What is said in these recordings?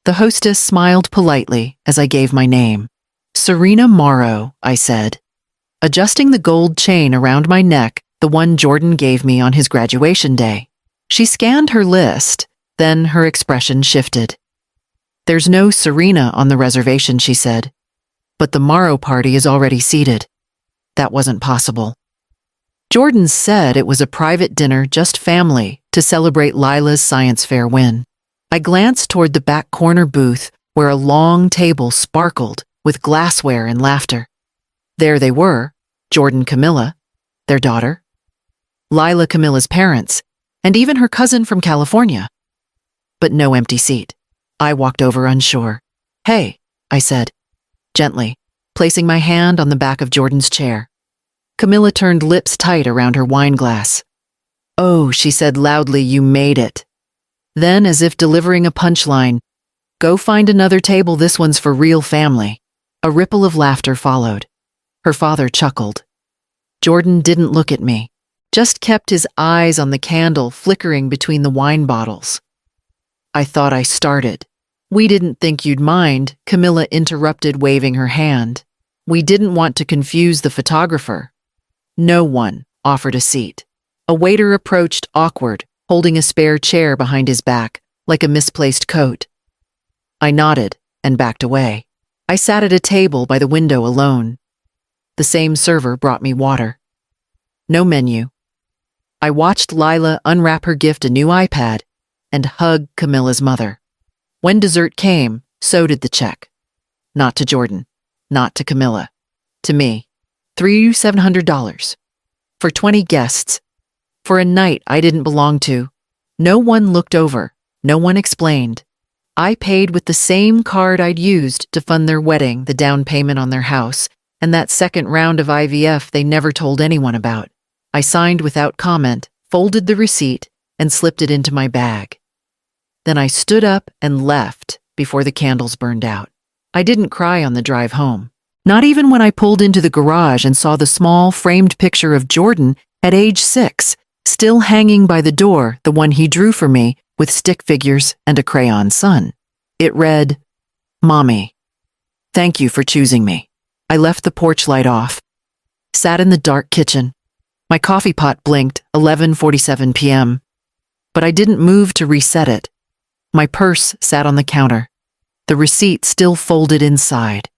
The hostess smiled politely as I gave my name. Serena Morrow, I said. Adjusting the gold chain around my neck, the one Jordan gave me on his graduation day. She scanned her list, then her expression shifted. There's no Serena on the reservation, she said. But the Morrow party is already seated. That wasn't possible. Jordan said it was a private dinner, just family, to celebrate Lila's science fair win. I glanced toward the back corner booth where a long table sparkled with glassware and laughter. There they were, Jordan Camilla, their daughter, Lila Camilla's parents, and even her cousin from California. But no empty seat. I walked over unsure. Hey, I said, gently, placing my hand on the back of Jordan's chair. Camilla turned lips tight around her wine glass. Oh, she said loudly, you made it. Then, as if delivering a punchline, go find another table, this one's for real family. A ripple of laughter followed. Her father chuckled. Jordan didn't look at me, just kept his eyes on the candle flickering between the wine bottles. I thought I started. We didn't think you'd mind, Camilla interrupted, waving her hand. We didn't want to confuse the photographer. No one offered a seat. A waiter approached, awkward, holding a spare chair behind his back, like a misplaced coat. I nodded and backed away. I sat at a table by the window alone. The same server brought me water. No menu. I watched Lila unwrap her gift, a new iPad, and hug Camilla's mother. When dessert came, so did the check. Not to Jordan, not to Camilla. To me. $3,700. For 20 guests. For a night I didn't belong to. No one looked over. No one explained. I paid with the same card I'd used to fund their wedding, the down payment on their house, and that second round of IVF they never told anyone about. I signed without comment, folded the receipt, and slipped it into my bag. Then I stood up and left before the candles burned out. I didn't cry on the drive home. Not even when I pulled into the garage and saw the small framed picture of Jordan at age 6, still hanging by the door, the one he drew for me with stick figures and a crayon sun. It read, Mommy, thank you for choosing me. I left the porch light off, sat in the dark kitchen. My coffee pot blinked, 11:47 p.m., but I didn't move to reset it. My purse sat on the counter, the receipt still folded inside.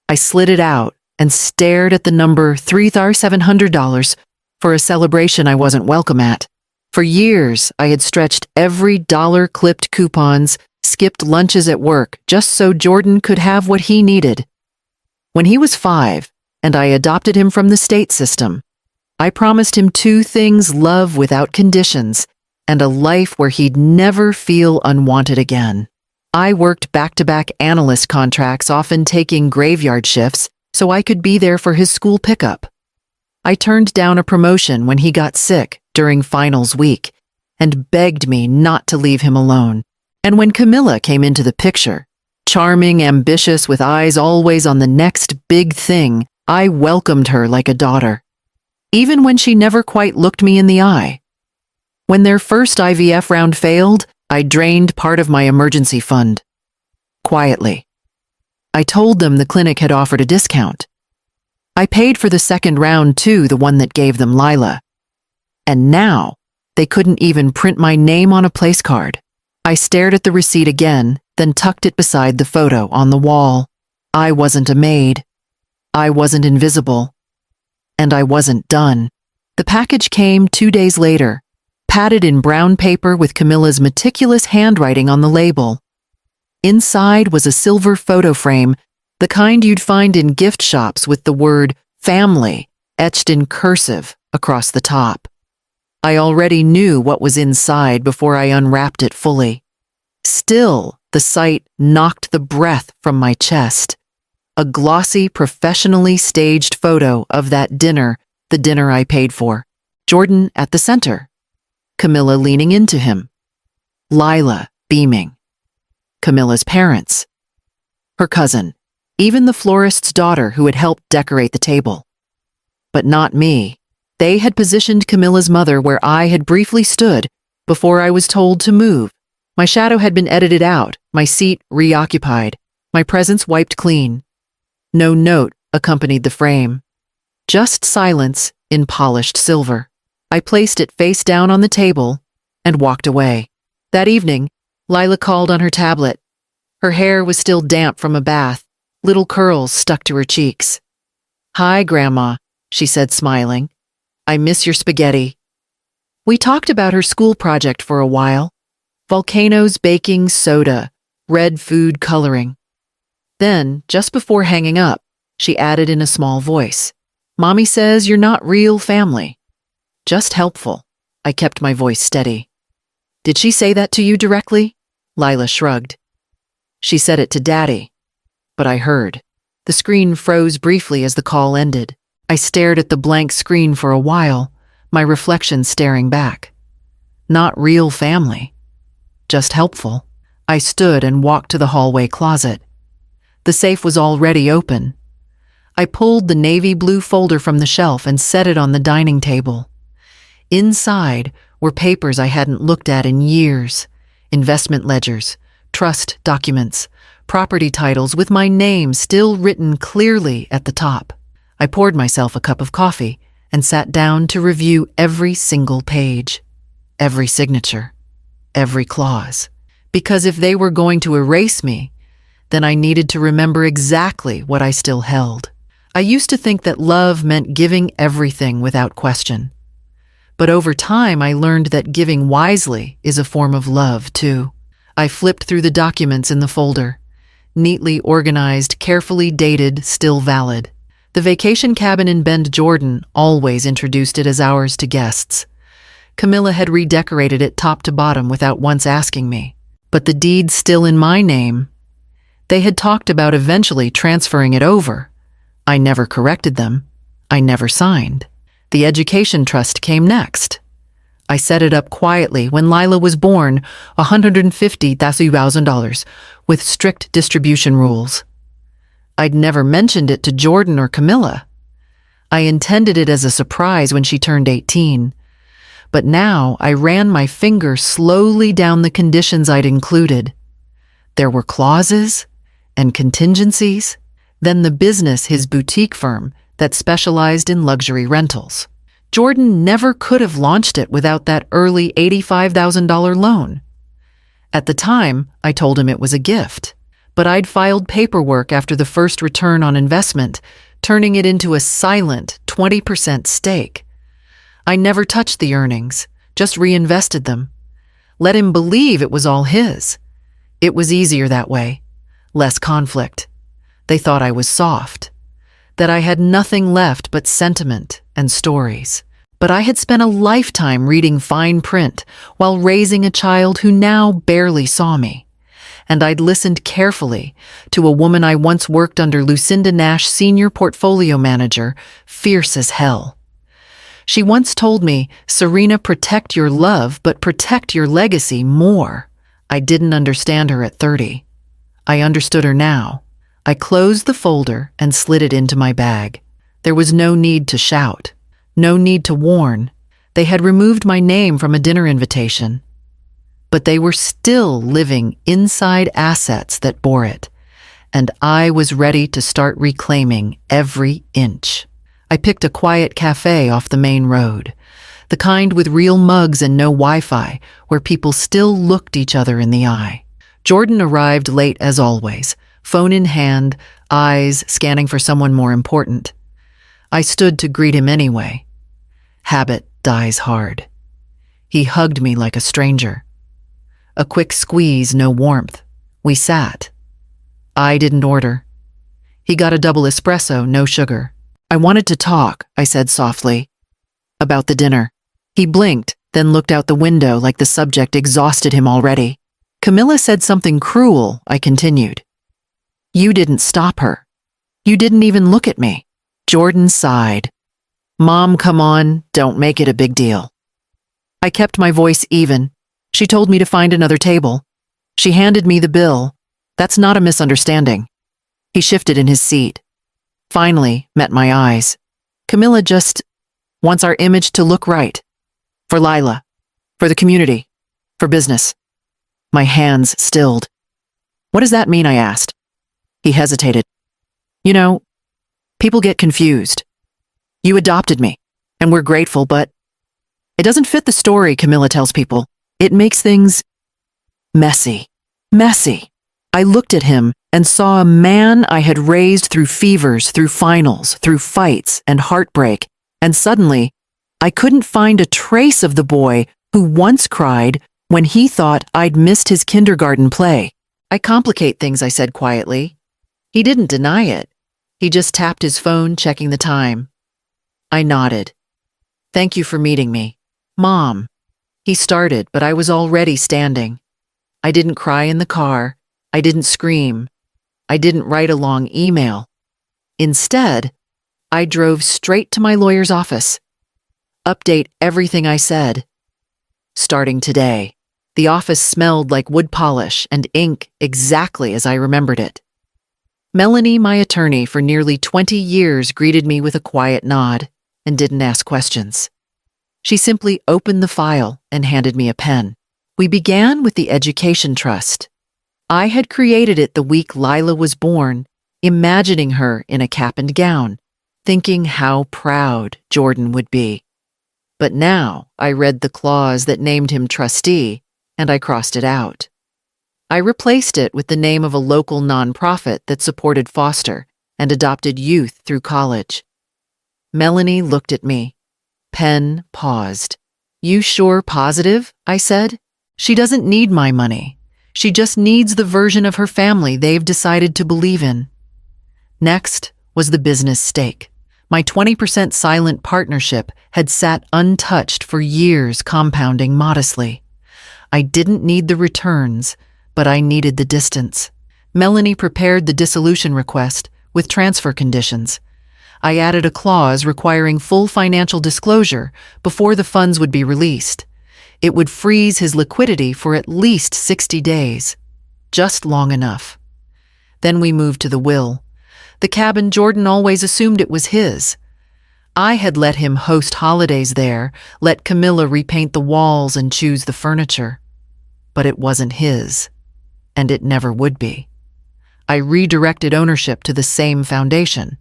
I slid it out and stared at the number $3,700 for a celebration I wasn't welcome at. For years, I had stretched every dollar-clipped coupons, skipped lunches at work, just so Jordan could have what he needed. When he was 5, and I adopted him from the state system, I promised him 2 things: love without conditions, and a life where he'd never feel unwanted again. I worked back-to-back analyst contracts, often taking graveyard shifts, so I could be there for his school pickup. I turned down a promotion when he got sick during finals week and begged me not to leave him alone. And when Camilla came into the picture, charming, ambitious, with eyes always on the next big thing, I welcomed her like a daughter, even when she never quite looked me in the eye. When their first IVF round failed, I drained part of my emergency fund. Quietly. I told them the clinic had offered a discount. I paid for the second round too, the one that gave them Lila. And now, they couldn't even print my name on a place card. I stared at the receipt again, then tucked it beside the photo on the wall. I wasn't a maid. I wasn't invisible. And I wasn't done. The package came 2 days later, padded in brown paper with Camilla's meticulous handwriting on the label. Inside was a silver photo frame, the kind you'd find in gift shops, with the word family etched in cursive across the top. I already knew what was inside before I unwrapped it fully. Still, the sight knocked the breath from my chest. A glossy, professionally staged photo of that dinner, the dinner I paid for. Jordan at the center. Camilla leaning into him. Lila beaming. Camilla's parents. Her cousin. Even the florist's daughter who had helped decorate the table. But not me. They had positioned Camilla's mother where I had briefly stood before I was told to move, My shadow had been edited out, my seat reoccupied, my presence wiped clean. No note accompanied the frame. Just silence in polished silver. I placed it face down on the table and walked away. That evening, Lila called on her tablet. Her hair was still damp from a bath, little curls stuck to her cheeks. "Hi, Grandma," she said, smiling. "I miss your spaghetti." We talked about her school project for a while. Volcanoes baking soda, red food coloring. Then, just before hanging up, she added in a small voice, "Mommy says you're not real family. Just helpful." I kept my voice steady. "Did she say that to you directly?" Lila shrugged. "She said it to Daddy." But I heard. The screen froze briefly as the call ended. I stared at the blank screen for a while, my reflection staring back. Not real family. Just helpful. I stood and walked to the hallway closet. The safe was already open. I pulled the navy blue folder from the shelf and set it on the dining table. Inside were papers I hadn't looked at in years. Investment ledgers, trust documents, property titles with my name still written clearly at the top. I poured myself a cup of coffee and sat down to review every single page, every signature, every clause. Because if they were going to erase me, then I needed to remember exactly what I still held. I used to think that love meant giving everything without question. But over time, I learned that giving wisely is a form of love, too. I flipped through the documents in the folder. Neatly organized, carefully dated, still valid. The vacation cabin in Bend, Jordan, always introduced it as ours to guests. Camilla had redecorated it top to bottom without once asking me. But the deed's still in my name. They had talked about eventually transferring it over. I never corrected them. I never signed. The education trust came next. I set it up quietly when Lila was born, $150,000, with strict distribution rules. I'd never mentioned it to Jordan or Camilla. I intended it as a surprise when she turned 18. But now I ran my finger slowly down the conditions I'd included. There were clauses and contingencies, then the business, his boutique firm, that specialized in luxury rentals. Jordan never could have launched it without that early $85,000 loan. At the time, I told him it was a gift, but I'd filed paperwork after the first return on investment, turning it into a silent 20% stake. I never touched the earnings, just reinvested them. Let him believe it was all his. It was easier that way, less conflict. They thought I was soft, that I had nothing left but sentiment and stories. But I had spent a lifetime reading fine print while raising a child who now barely saw me. And I'd listened carefully to a woman I once worked under, Lucinda Nash, senior portfolio manager, fierce as hell. She once told me, "Serena, protect your love, but protect your legacy more." I didn't understand her at 30. I understood her now. I closed the folder and slid it into my bag. There was no need to shout, no need to warn. They had removed my name from a dinner invitation. But they were still living inside assets that bore it, and I was ready to start reclaiming every inch. I picked a quiet cafe off the main road, the kind with real mugs and no Wi-Fi, where people still looked each other in the eye. Jordan arrived late as always, phone in hand, eyes scanning for someone more important. I stood to greet him anyway. Habit dies hard. He hugged me like a stranger. A quick squeeze, no warmth. We sat. I didn't order. He got a double espresso, no sugar. "I wanted to talk," I said softly, "about the dinner." He blinked, then looked out the window like the subject exhausted him already. "Camilla said something cruel," I continued. "You didn't stop her. You didn't even look at me." Jordan sighed. "Mom, come on, don't make it a big deal." I kept my voice even. She told me to find another table. She handed me the bill. "That's not a misunderstanding." He shifted in his seat. Finally, met my eyes. "Camilla just wants our image to look right. For Lila. For the community. For business." My hands stilled. What does that mean? I asked. He hesitated. You know, people get confused. You adopted me, and we're grateful, but it doesn't fit the story Camilla tells people. It makes things messy. Messy. I looked at him and saw a man I had raised through fevers, through finals, through fights and heartbreak, and suddenly, I couldn't find a trace of the boy who once cried when he thought I'd missed his kindergarten play. I complicate things, I said quietly. He didn't deny it. He just tapped his phone, checking the time. I nodded. Thank you for meeting me. Mom. He started, but I was already standing. I didn't cry in the car. I didn't scream. I didn't write a long email. Instead, I drove straight to my lawyer's office. Update everything I said. Starting today, the office smelled like wood polish and ink exactly as I remembered it. Melanie, my attorney for nearly 20 years, greeted me with a quiet nod and didn't ask questions. She simply opened the file and handed me a pen. We began with the Education Trust. I had created it the week Lila was born, imagining her in a cap and gown, thinking how proud Jordan would be. But now I read the clause that named him trustee, and I crossed it out. I replaced it with the name of a local nonprofit that supported foster and adopted youth through college. Melanie looked at me. Pen paused. You sure positive? I said. She doesn't need my money. She just needs the version of her family they've decided to believe in. Next was the business stake. My 20% silent partnership had sat untouched for years, compounding modestly. I didn't need the returns, but I needed the distance. Melanie prepared the dissolution request with transfer conditions. I added a clause requiring full financial disclosure before the funds would be released. It would freeze his liquidity for at least 60 days. Just long enough. Then we moved to the will. The cabin Jordan always assumed it was his. I had let him host holidays there, let Camilla repaint the walls and choose the furniture. But it wasn't his, and it never would be. I redirected ownership to the same foundation.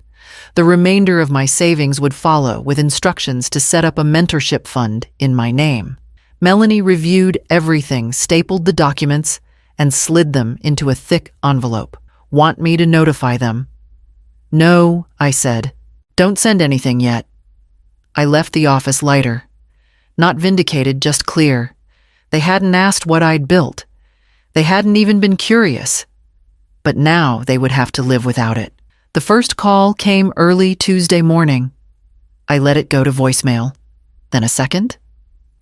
The remainder of my savings would follow with instructions to set up a mentorship fund in my name. Melanie reviewed everything, stapled the documents, and slid them into a thick envelope. Want me to notify them? No, I said. Don't send anything yet. I left the office lighter. Not vindicated, just clear. They hadn't asked what I'd built. They hadn't even been curious. But now they would have to live without it. The first call came early Tuesday morning. I let it go to voicemail. Then a second.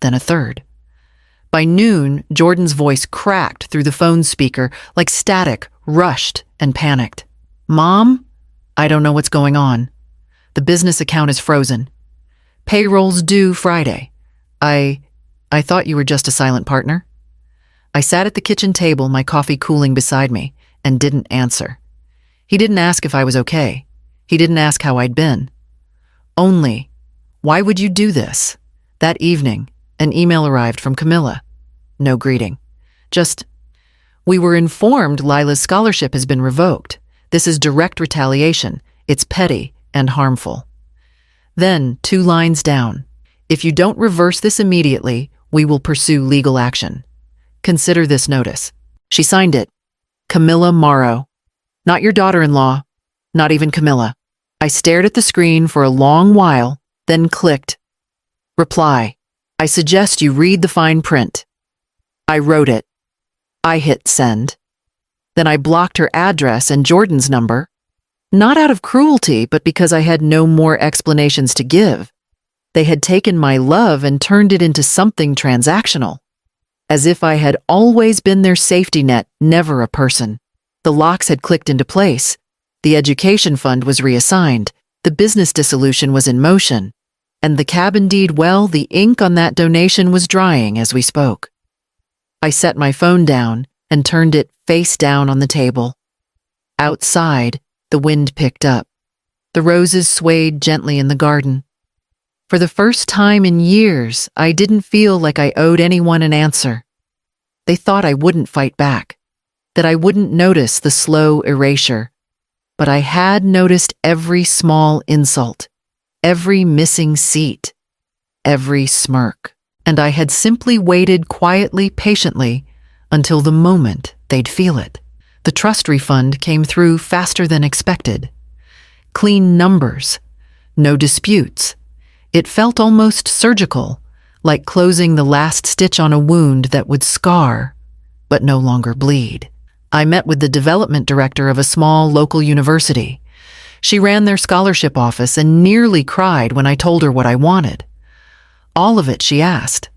Then a third. By noon, Jordan's voice cracked through the phone speaker like static, rushed, and panicked. Mom? I don't know what's going on. The business account is frozen. Payroll's due Friday. I thought you were just a silent partner. I sat at the kitchen table, my coffee cooling beside me, and didn't answer. He didn't ask if I was okay. He didn't ask how I'd been. Only, why would you do this? That evening, an email arrived from Camilla. No greeting. Just, we were informed Lila's scholarship has been revoked. This is direct retaliation. It's petty and harmful. Then, 2 lines down. If you don't reverse this immediately, we will pursue legal action. Consider this notice. She signed it. Camilla Morrow. Not your daughter-in-law. Not even Camilla. I stared at the screen for a long while, then clicked. Reply. I suggest you read the fine print. I wrote it. I hit send. Then I blocked her address and Jordan's number. Not out of cruelty, but because I had no more explanations to give. They had taken my love and turned it into something transactional. As if I had always been their safety net, never a person. The locks had clicked into place. The education fund was reassigned. The business dissolution was in motion. And the cabin deed, well, the ink on that donation was drying as we spoke. I set my phone down and turned it face down on the table. Outside, the wind picked up. The roses swayed gently in the garden. For the first time in years, I didn't feel like I owed anyone an answer. They thought I wouldn't fight back, that I wouldn't notice the slow erasure. But I had noticed every small insult, every missing seat, every smirk. And I had simply waited quietly, patiently, until the moment they'd feel it. The trust refund came through faster than expected. Clean numbers, no disputes. It felt almost surgical, like closing the last stitch on a wound that would scar, but no longer bleed. I met with the development director of a small local university. She ran their scholarship office and nearly cried when I told her what I wanted. All of it, she asked.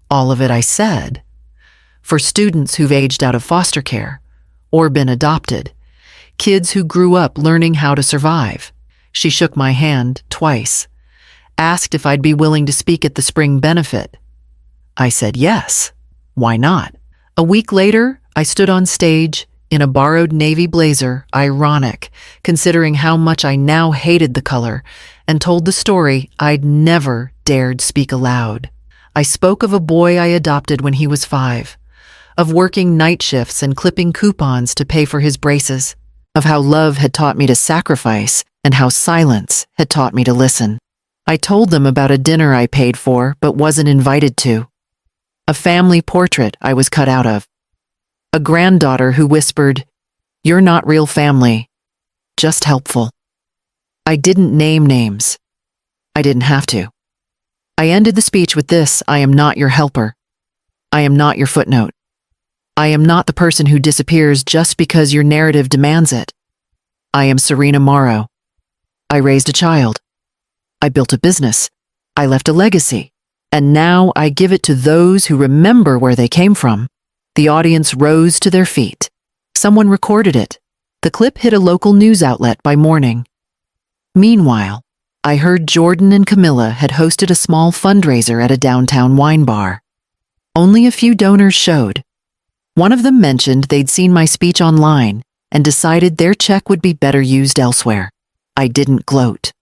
All of it, I said. For students who've aged out of foster care or been adopted, kids who grew up learning how to survive. She shook my hand twice, asked if I'd be willing to speak at the spring benefit. I said yes. Why not? A week later, I stood on stage in a borrowed navy blazer, ironic, considering how much I now hated the color, and told the story I'd never dared speak aloud. I spoke of a boy I adopted when he was 5, of working night shifts and clipping coupons to pay for his braces, of how love had taught me to sacrifice and how silence had taught me to listen. I told them about a dinner I paid for but wasn't invited to, a family portrait I was cut out of, a granddaughter who whispered, "You're not real family, just helpful." I didn't name names. I didn't have to. I ended the speech with this: I am not your helper. I am not your footnote. I am not the person who disappears just because your narrative demands it. I am Serena Morrow. I raised a child. I built a business. I left a legacy. And now I give it to those who remember where they came from. The audience rose to their feet. Someone recorded it. The clip hit a local news outlet by morning. Meanwhile, I heard Jordan and Camilla had hosted a small fundraiser at a downtown wine bar. Only a few donors showed. One of them mentioned they'd seen my speech online and decided their check would be better used elsewhere. I didn't gloat.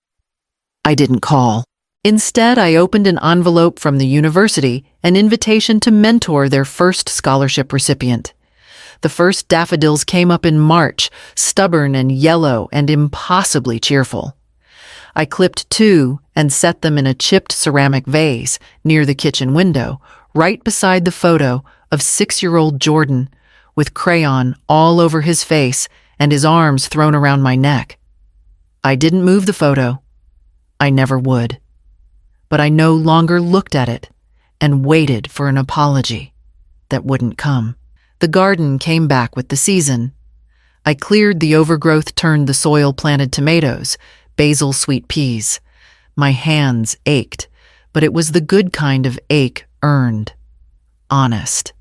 I didn't call. Instead, I opened an envelope from the university, an invitation to mentor their first scholarship recipient. The first daffodils came up in March, stubborn and yellow and impossibly cheerful. I clipped 2 and set them in a chipped ceramic vase near the kitchen window, right beside the photo of 6-year-old Jordan, with crayon all over his face and his arms thrown around my neck. I didn't move the photo. I never would. But I no longer looked at it and waited for an apology that wouldn't come. The garden came back with the season. I cleared the overgrowth, turned the soil, planted tomatoes, basil, sweet peas. My hands ached, but it was the good kind of ache, earned, honest.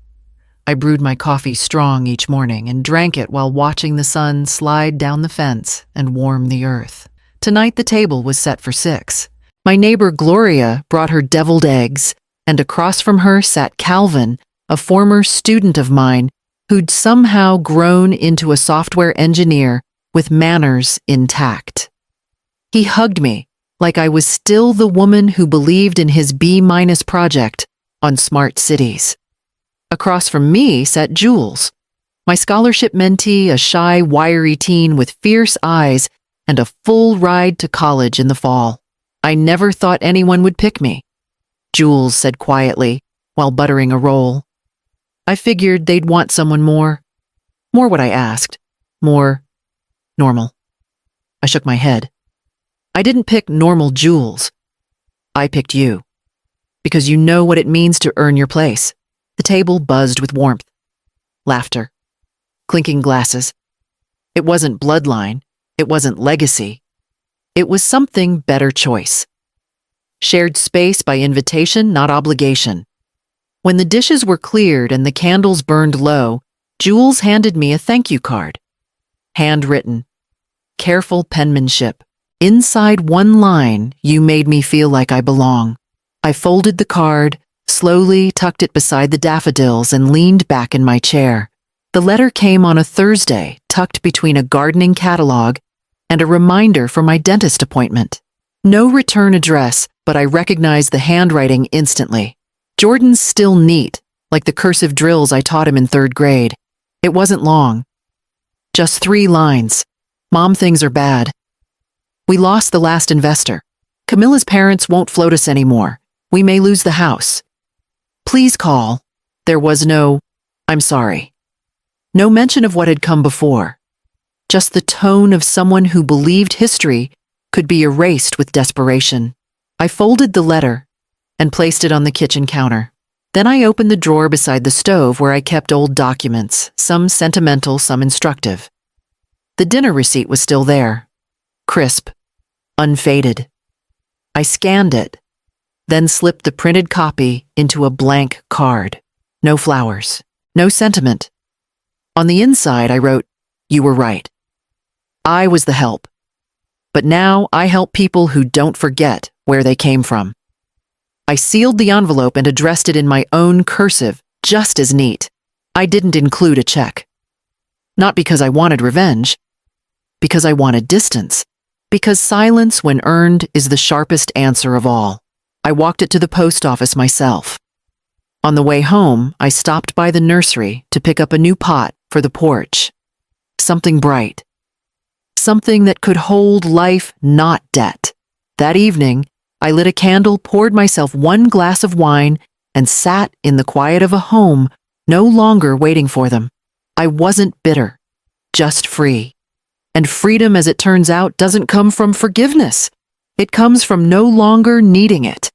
I brewed my coffee strong each morning and drank it while watching the sun slide down the fence and warm the earth. Tonight the table was set for 6. My neighbor Gloria brought her deviled eggs, and across from her sat Calvin, a former student of mine who'd somehow grown into a software engineer with manners intact. He hugged me like I was still the woman who believed in his B- project on smart cities. Across from me sat Jules, my scholarship mentee, a shy, wiry teen with fierce eyes and a full ride to college in the fall. I never thought anyone would pick me, Jules said quietly while buttering a roll. I figured they'd want someone more what I asked, more normal. I shook my head. I didn't pick normal Jules. I picked you. Because you know what it means to earn your place. The table buzzed with warmth, laughter, clinking glasses. It wasn't bloodline. It wasn't legacy. It was something better choice. Shared space by invitation, not obligation. When the dishes were cleared and the candles burned low, Jules handed me a thank you card. Handwritten. Careful penmanship. Inside one line, "You made me feel like I belong." I folded the card, slowly tucked it beside the daffodils, and leaned back in my chair. The letter came on a Thursday, tucked between a gardening catalog and a reminder for my dentist appointment. No return address, but I recognized the handwriting instantly. Jordan's still neat, like the cursive drills I taught him in 3rd grade. It wasn't long. Just 3 lines. Mom, things are bad. We lost the last investor. Camilla's parents won't float us anymore. We may lose the house. Please call. There was no, I'm sorry. No mention of what had come before. Just the tone of someone who believed history could be erased with desperation. I folded the letter and placed it on the kitchen counter. Then I opened the drawer beside the stove where I kept old documents, some sentimental, some instructive. The dinner receipt was still there, crisp, unfaded. I scanned it, then slipped the printed copy into a blank card. No flowers, no sentiment. On the inside, I wrote, "You were right. I was the help. But now I help people who don't forget where they came from." I sealed the envelope and addressed it in my own cursive, just as neat. I didn't include a check. Not because I wanted revenge, because I wanted distance. Because silence, when earned, is the sharpest answer of all. I walked it to the post office myself. On the way home, I stopped by the nursery to pick up a new pot for the porch. Something bright. Something that could hold life, not debt. That evening, I lit a candle, poured myself 1 glass of wine, and sat in the quiet of a home, no longer waiting for them. I wasn't bitter, just free. And freedom, as it turns out, doesn't come from forgiveness. It comes from no longer needing it.